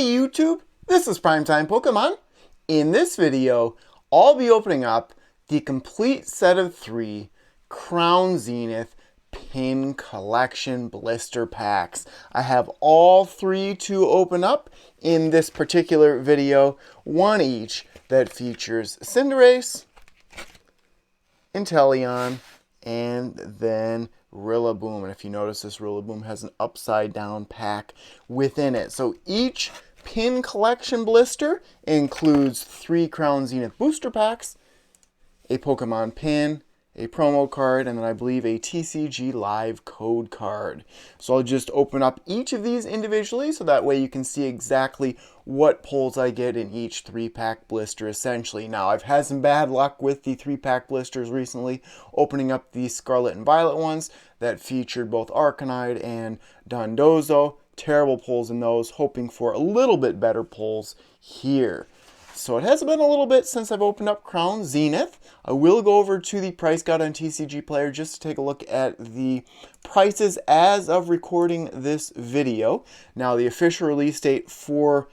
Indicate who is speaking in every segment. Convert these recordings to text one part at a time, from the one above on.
Speaker 1: Hey YouTube, this is Primetime Pokemon. In this video, I'll be opening up the complete set of 3 Crown Zenith Pin Collection Blister Packs. I have all 3 to open up in this particular video, one each that features Cinderace, Inteleon, and then Rillaboom. And if you notice, this Rillaboom has an upside down pack within it. So each Pin Collection Blister includes 3 Crown Zenith booster packs, a Pokemon pin, a promo card, and then I believe a TCG Live Code card. So I'll just open up each of these individually so that way you can see exactly what pulls I get in each 3-pack blister essentially. Now I've had some bad luck with the 3-pack blisters recently, opening up the Scarlet and Violet ones that featured both Arcanine and Dondozo. Terrible pulls in those, hoping for a little bit better pulls here. So it has been a little bit since I've opened up Crown Zenith. I will go over to the price guide on TCG Player just to take a look at the prices as of recording this video. Now the official release date for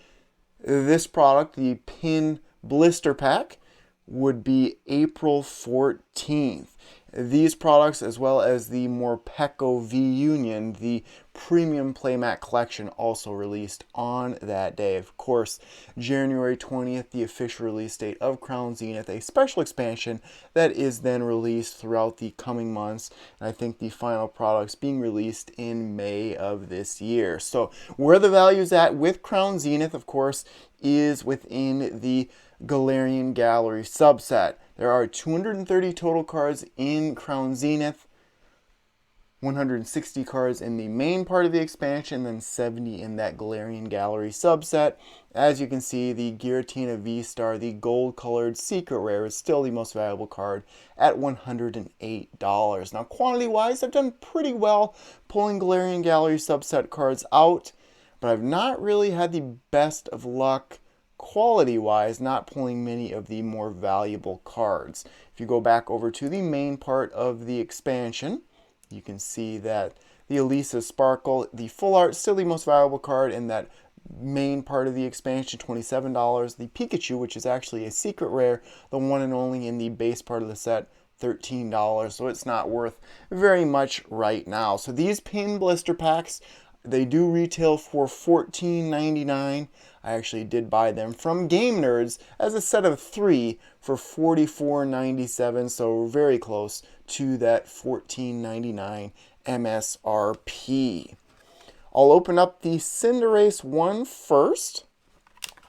Speaker 1: this product, the Pin Blister Pack, would be April 14th. These products, as well as the Morpeko V Union, the premium playmat collection, also released on that day. Of course, January 20th, the official release date of Crown Zenith, a special expansion that is then released throughout the coming months. And I think the final products being released in May of this year. So where the value's at with Crown Zenith, of course, is within the Galarian Gallery subset. There are 230 total cards in Crown Zenith, 160 cards in the main part of the expansion, then 70 in that Galarian Gallery subset. As you can see, the Giratina V-Star, the gold-colored secret rare, is still the most valuable card at $108. Now, quantity-wise, I've done pretty well pulling Galarian Gallery subset cards out, but I've not really had the best of luck quality-wise, not pulling many of the more valuable cards. If you go back over to the main part of the expansion, you can see that the Elisa Sparkle, the full art, still the most valuable card in that main part of the expansion, $27. The Pikachu, which is actually a secret rare, the one and only in the base part of the set, $13. So it's not worth very much right now. So these Pin Blister Packs, they do retail for $14.99. I actually did buy them from Game Nerdz as a set of 3 for $44.97, so very close to that $14.99 MSRP. I'll open up the Cinderace one first,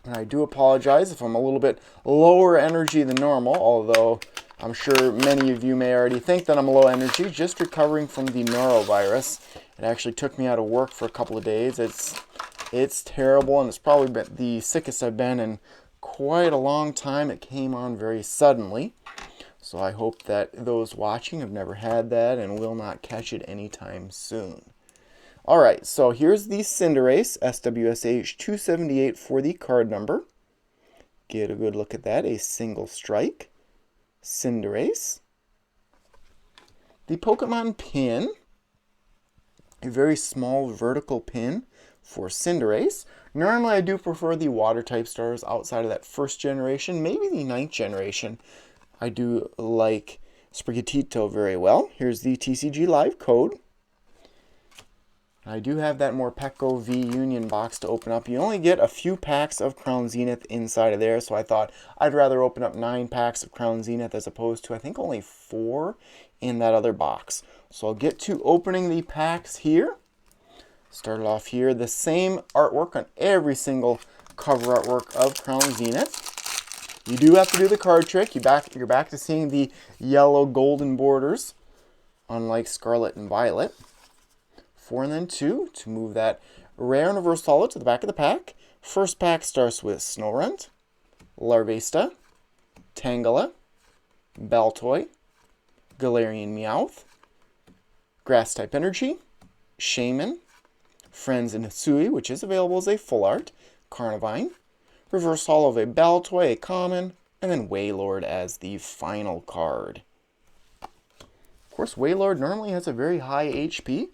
Speaker 1: and I do apologize if I'm a little bit lower energy than normal, although I'm sure many of you may already think that I'm low energy, just recovering from the norovirus. It actually took me out of work for a couple of days. It's terrible, and it's probably been the sickest I've been in quite a long time. It came on very suddenly. So I hope that those watching have never had that and will not catch it anytime soon. Alright, so here's the Cinderace, SWSH 278 for the card number. Get a good look at that, a single strike. Cinderace. The Pokemon pin, a very small vertical pin for Cinderace. Normally I do prefer the water type stars outside of that first generation, maybe the 9th generation. I do like Sprigatito very well. Here's the TCG Live Code. I do have that Morpeko V Union box to open up. You only get a few packs of Crown Zenith inside of there, so I thought I'd rather open up 9 packs of Crown Zenith as opposed to, I think, only 4 in that other box. So I'll get to opening the packs here. Started off here, the same artwork on every single cover artwork of Crown Zenith. You do have to do the card trick. You're back to seeing the yellow golden borders, unlike Scarlet and Violet. 4 and then 2 to move that rare and reverse holo to the back of the pack. First pack starts with Snorunt, Larvesta, Tangela, Baltoy, Galarian Meowth, Grass type Energy, Shaman, Friends and Hisui, which is available as a full art, Carnivine, reverse holo of a Baltoy, a common, and then Wailord as the final card. Of course, Wailord normally has a very high HP.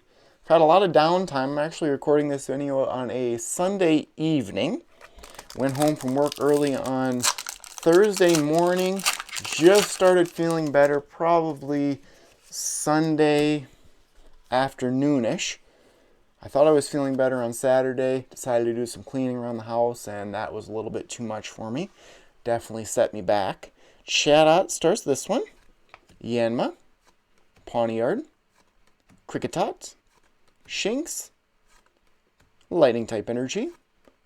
Speaker 1: I've had a lot of downtime. I'm actually recording this video on a Sunday evening. Went home from work early on Thursday morning. Just started feeling better probably Sunday afternoonish. I thought I was feeling better on Saturday. Decided to do some cleaning around the house, and that was a little bit too much for me. Definitely set me back. Chatot starts this one. Yanma, Pawniard, Kricketot, Shinx, Lightning type energy,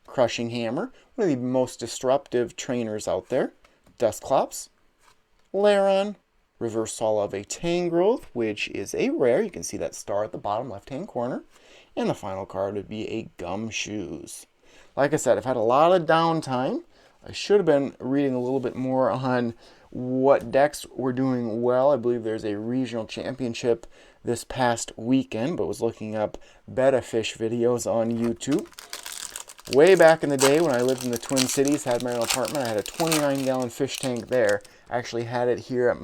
Speaker 1: Crushing Hammer, one of the most disruptive trainers out there, Dusclops, Lairon, Reversal of a Tangrowth, which is a rare. You can see that star at the bottom left-hand corner. And the final card would be a Gumshoes. Like I said, I've had a lot of downtime. I should have been reading a little bit more on what decks were doing well. I believe there's a regional championship this past weekend, but was looking up betta fish videos on YouTube. Way back in the day when I lived in the Twin Cities, had my own apartment, I had a 29-gallon fish tank there. I actually had it here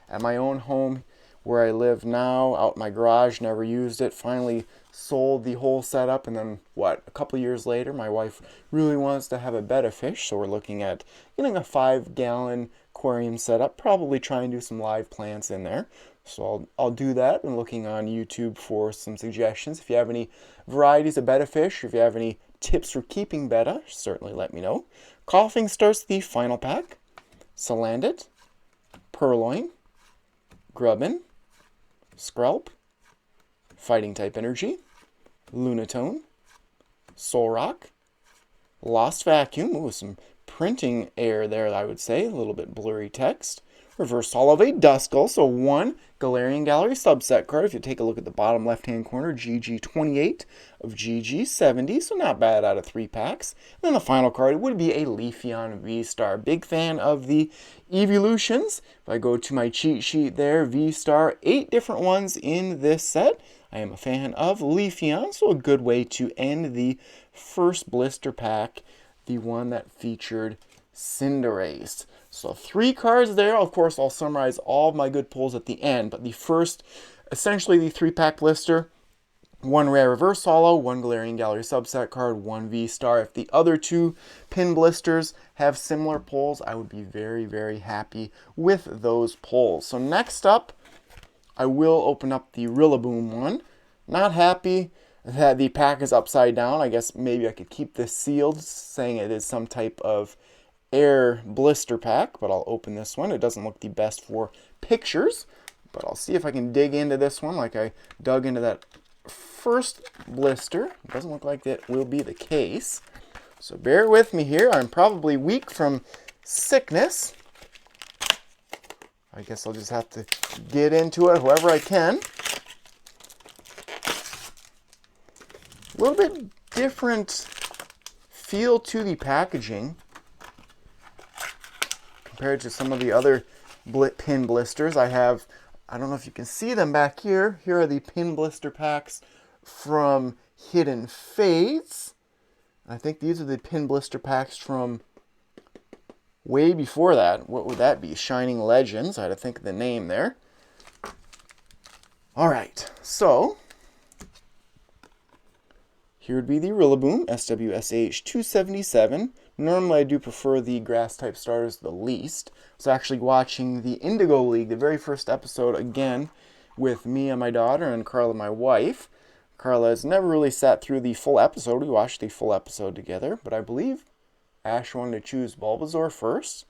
Speaker 1: at my own home where I live now, out in my garage, never used it. Finally sold the whole setup, and then, a couple years later, my wife really wants to have a betta fish, so we're looking at getting a 5-gallon aquarium setup, probably try and do some live plants in there. So I'll do that, and looking on YouTube for some suggestions. If you have any varieties of betta fish, or if you have any tips for keeping betta, certainly let me know. Coughing starts the final pack. Salandit, Purloin, Grubbin, Skrelp, Fighting type energy, Lunatone, Solrock, Lost Vacuum, ooh, some printing error there, I would say, a little bit blurry text. Reversal of a Duskull, so one Galarian Gallery subset card. If you take a look at the bottom left-hand corner, GG28 of GG70, so not bad out of 3 packs. And then the final card would be a Leafeon V-Star. Big fan of the evolutions. If I go to my cheat sheet there, V-Star, 8 different ones in this set. I am a fan of Leafeon, so a good way to end the first blister pack, the one that featured Cinderace. So 3 cards there. Of course, I'll summarize all of my good pulls at the end, but the first, essentially the 3-pack blister, 1 rare reverse holo, 1 Galarian Gallery subset card, 1 V-Star. If the other 2 pin blisters have similar pulls, I would be very, very happy with those pulls. So next up, I will open up the Rillaboom one. Not happy that the pack is upside down. I guess maybe I could keep this sealed, saying it is some type of air blister pack, but I'll open this one. It doesn't look the best for pictures, but I'll see if I can dig into this one like I dug into that first blister. It doesn't look like that will be the case, so bear with me here. I'm probably weak from sickness. I guess I'll just have to get into it however I can. A little bit different feel to the packaging compared to some of the other pin blisters. I don't know if you can see them back here. Here are the pin blister packs from Hidden Fates. I think these are the pin blister packs from way before that. What would that be? Shining Legends. I had to think of the name there. Alright, so here would be the Rillaboom, SWSH 277. Normally I do prefer the grass type starters the least. I was actually watching the Indigo League, the very first episode, again with me and my daughter and Carla, my wife. Carla has never really sat through the full episode. We watched the full episode together, but I believe Ash wanted to choose Bulbasaur first,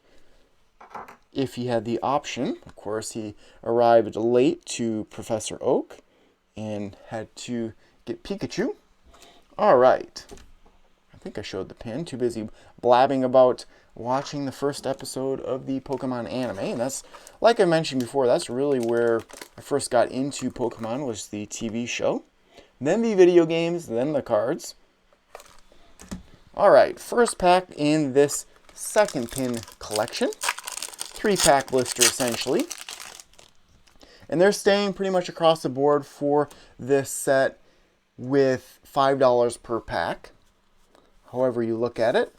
Speaker 1: if he had the option. Of course, he arrived late to Professor Oak and had to get Pikachu. Alright. I think I showed the pin. Too busy blabbing about watching the first episode of the Pokemon anime. And that's, like I mentioned before, that's really where I first got into Pokemon, was the TV show. Then the video games, then the cards. Alright, first pack in this second pin collection. 3-pack blister, essentially. And they're staying pretty much across the board for this set with $5 per pack. However you look at it,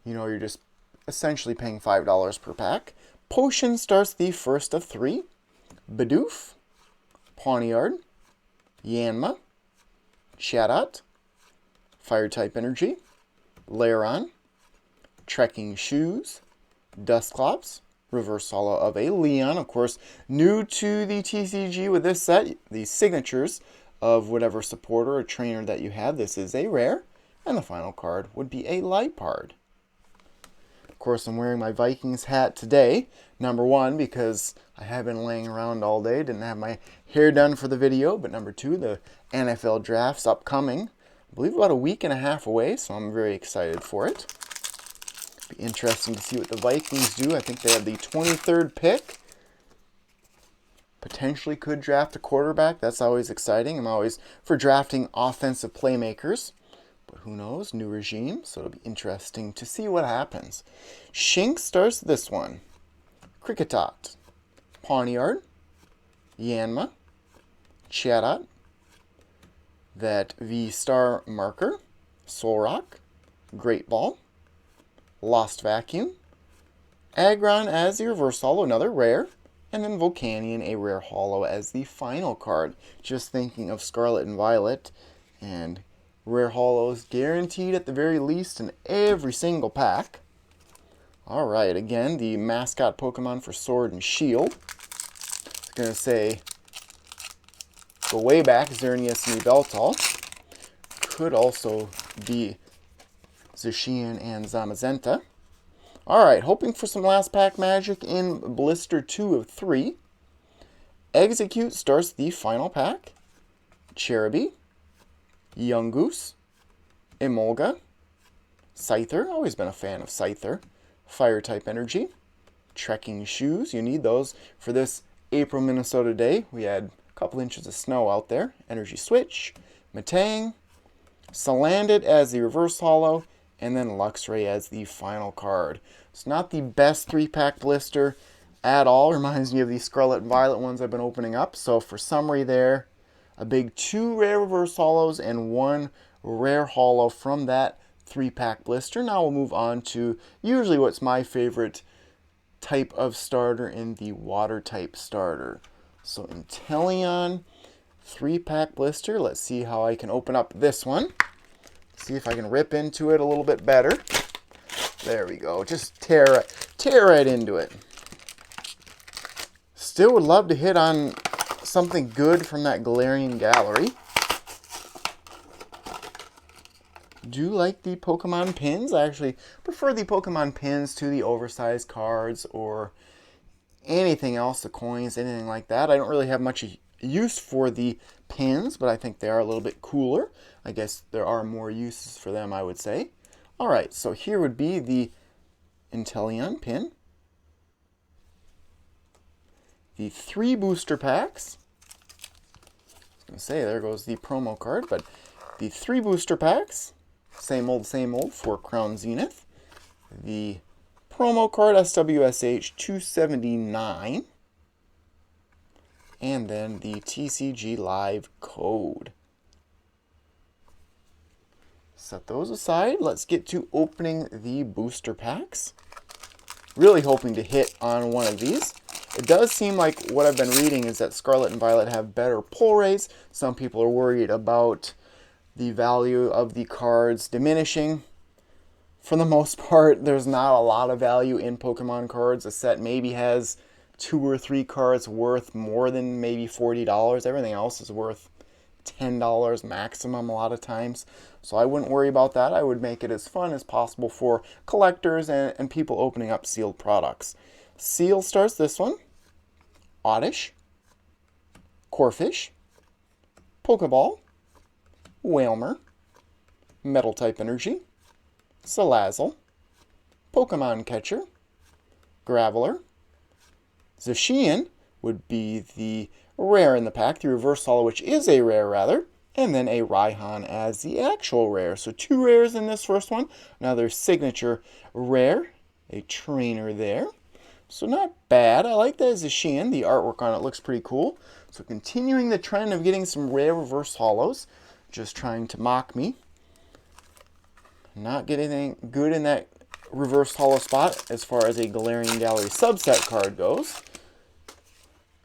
Speaker 1: you're just essentially paying $5 per pack. Potion starts the first of 3. Bidoof, Pawniard, Yanma, Chatot, Fire-type energy, Lairon, Trekking Shoes, Dusclops, reverse holo of a Leon. Of course, new to the TCG with this set, the signatures of whatever supporter or trainer that you have. This is a rare. And the final card would be a Lipard. Of course, I'm wearing my Vikings hat today. Number one, because I have been laying around all day. Didn't have my hair done for the video. But number two, the NFL draft's upcoming. I believe about a week and a half away, so I'm very excited for it. Be interesting to see what the Vikings do. I think they have the 23rd pick. Potentially could draft a quarterback. That's always exciting. I'm always for drafting offensive playmakers. But who knows? New regime, so it'll be interesting to see what happens. Shink starts this one. Kricketot, Pawniard, Yanma, Chatot, that V-Star marker, Solrock, Great Ball, Lost Vacuum, Aggron as the reverse holo, another rare, and then Volcanion, a rare holo as the final card. Just thinking of Scarlet and Violet, and rare holos guaranteed at the very least in every single pack. Alright, again, the mascot Pokemon for Sword and Shield. I was going to say, go way back, Xerneas and Yveltal. Could also be Zacian and Zamazenta. Alright, hoping for some last pack magic in Blister 2 of 3. Execute starts the final pack. Cherubi, Yungoos, Emolga, Scyther, always been a fan of Scyther, Fire-type Energy, Trekking Shoes, you need those for this April, Minnesota day. We had a couple inches of snow out there. Energy Switch, Metang, Salandit as the reverse holo, and then Luxray as the final card. It's not the best 3-pack blister at all. Reminds me of the Scarlet and Violet ones I've been opening up. So for summary there, a big 2 rare reverse holos and 1 rare holo from that 3-pack blister. Now we'll move on to usually what's my favorite type of starter in the water type starter. So Inteleon 3-pack blister. Let's see how I can open up this one. See if I can rip into it a little bit better. There we go. Just tear right into it. Still would love to hit on something good from that Galarian Gallery. Do like the Pokemon pins. I actually prefer the Pokemon pins to the oversized cards or anything else, the coins, anything like that. I don't really have much use for the pins, but I think they are a little bit cooler. I guess there are more uses for them, I would say. Alright, so here would be the Inteleon pin. The 3 booster packs. I was going to say, there goes the promo card, but the 3 booster packs. Same old for Crown Zenith. The promo card SWSH 279. And then the TCG Live Code. Set those aside. Let's get to opening the booster packs. Really hoping to hit on one of these. It does seem like what I've been reading is that Scarlet and Violet have better pull rates. Some people are worried about the value of the cards diminishing. For the most part, there's not a lot of value in Pokemon cards. A set maybe has 2 or 3 cards worth more than maybe $40. Everything else is worth $10 maximum a lot of times. So I wouldn't worry about that. I would make it as fun as possible for collectors and people opening up sealed products. Seal starts this one. Oddish, Corphish, Pokeball, Wailmer, Metal-type Energy, Salazzle, Pokemon Catcher, Graveler, Zacian would be the rare in the pack, the reverse holo, which is a rare rather, and then a Raihan as the actual rare. So 2 rares in this first one. Another signature rare, a trainer there. So not bad. I like that Zacian. The artwork on it looks pretty cool. So continuing the trend of getting some rare reverse holos. Just trying to mock me. Not getting anything good in that reverse holo spot as far as a Galarian Gallery subset card goes.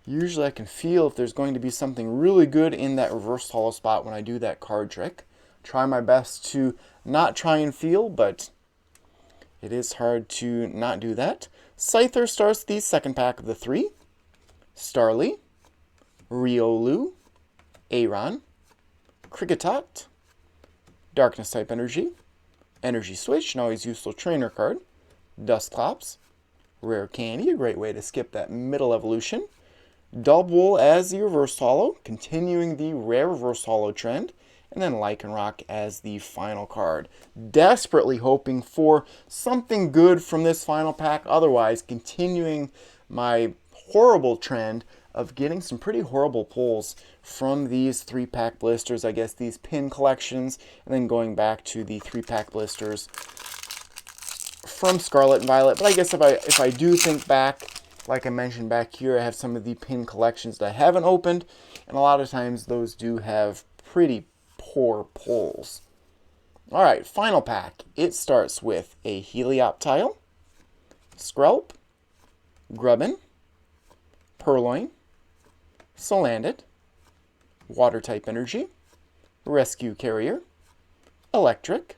Speaker 1: Usually I can feel if there's going to be something really good in that reverse holo spot when I do that card trick. Try my best to not try and feel, but It is hard to not do that. Scyther starts the second pack of the 3. Starly, Riolu, Aron, Kricketot, Darkness type Energy, Energy Switch, an always useful trainer card, Dusclops, Rare Candy, a great way to skip that middle evolution, Dubwool as the reverse holo, continuing the rare reverse holo trend, and then Lycanroc as the final card. Desperately hoping for something good from this final pack, otherwise continuing my horrible trend of getting some pretty horrible pulls from these 3-pack blisters, I guess these pin collections, and then going back to the 3-pack blisters from Scarlet and Violet. But I guess if I do think back, like I mentioned back here, I have some of the pin collections that I haven't opened, and a lot of times those do have pretty poor pulls. Alright, final pack. It starts with a Helioptile, Skrelp, Grubbin, Purloin, Salandit, Water-type Energy, Rescue Carrier, Electric,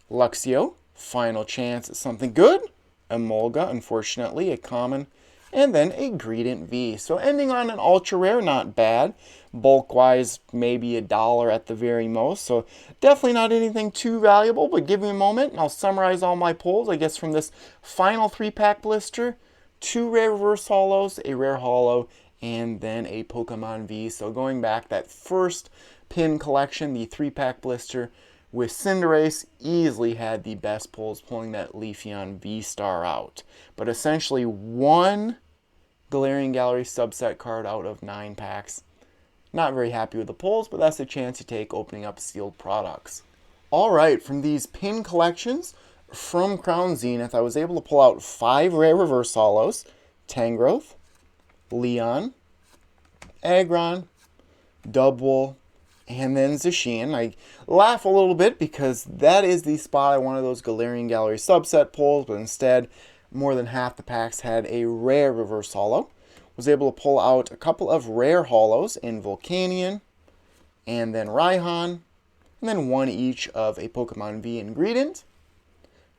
Speaker 1: Luxio, final chance at something good, Emolga, unfortunately, a common, and then a Greedent V. So ending on an ultra rare, not bad. Bulk-wise, maybe $1 at the very most. So definitely not anything too valuable, but give me a moment and I'll summarize all my pulls, I guess, from this final 3-pack blister. 2 rare reverse holos, a rare holo, and then a Pokemon V. So going back, that first pin collection, the 3-pack blister, with Cinderace, easily had the best pulls, pulling that Leafeon V-Star out. But essentially 1 Galarian Gallery subset card out of 9 packs. Not very happy with the pulls, but that's a chance you take opening up sealed products. Alright, from these pin collections from Crown Zenith, I was able to pull out 5 rare reverse holos, Tangrowth, Leon, Aggron, Dubwool, and then Zacian. I laugh a little bit because that is the spot I wanted those Galarian Gallery subset pulls, but instead more than half the packs had a rare reverse holo. Was able to pull out a couple of rare holos in Volcanion, and then Raihan, and then 1 each of a Pokemon V and Greedent.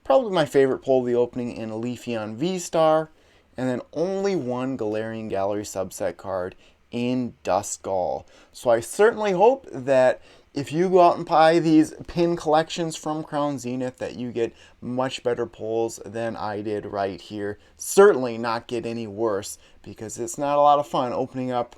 Speaker 1: Probably my favorite pull of the opening in Leafeon V-Star, and then only 1 Galarian Gallery subset card in Duskull. So I certainly hope that if you go out and buy these pin collections from Crown Zenith, that you get much better pulls than I did right here. Certainly not get any worse, because it's not a lot of fun opening up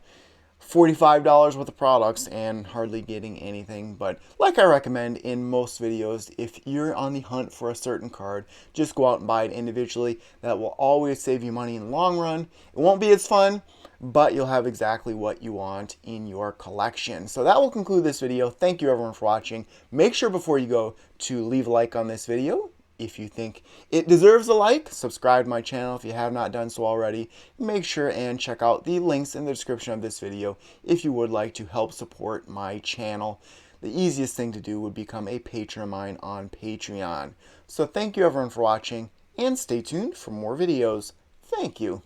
Speaker 1: $45 worth of products and hardly getting anything. But like I recommend in most videos, if you're on the hunt for a certain card, just go out and buy it individually. That will always save you money in the long run. It won't be as fun, but you'll have exactly what you want in your collection. So that will conclude this video. Thank you everyone for watching. Make sure before you go to leave a like on this video. If you think it deserves a like, subscribe to my channel if you have not done so already. Make sure and check out the links in the description of this video if you would like to help support my channel. The easiest thing to do would become a patron of mine on Patreon. So thank you everyone for watching, and stay tuned for more videos. Thank you.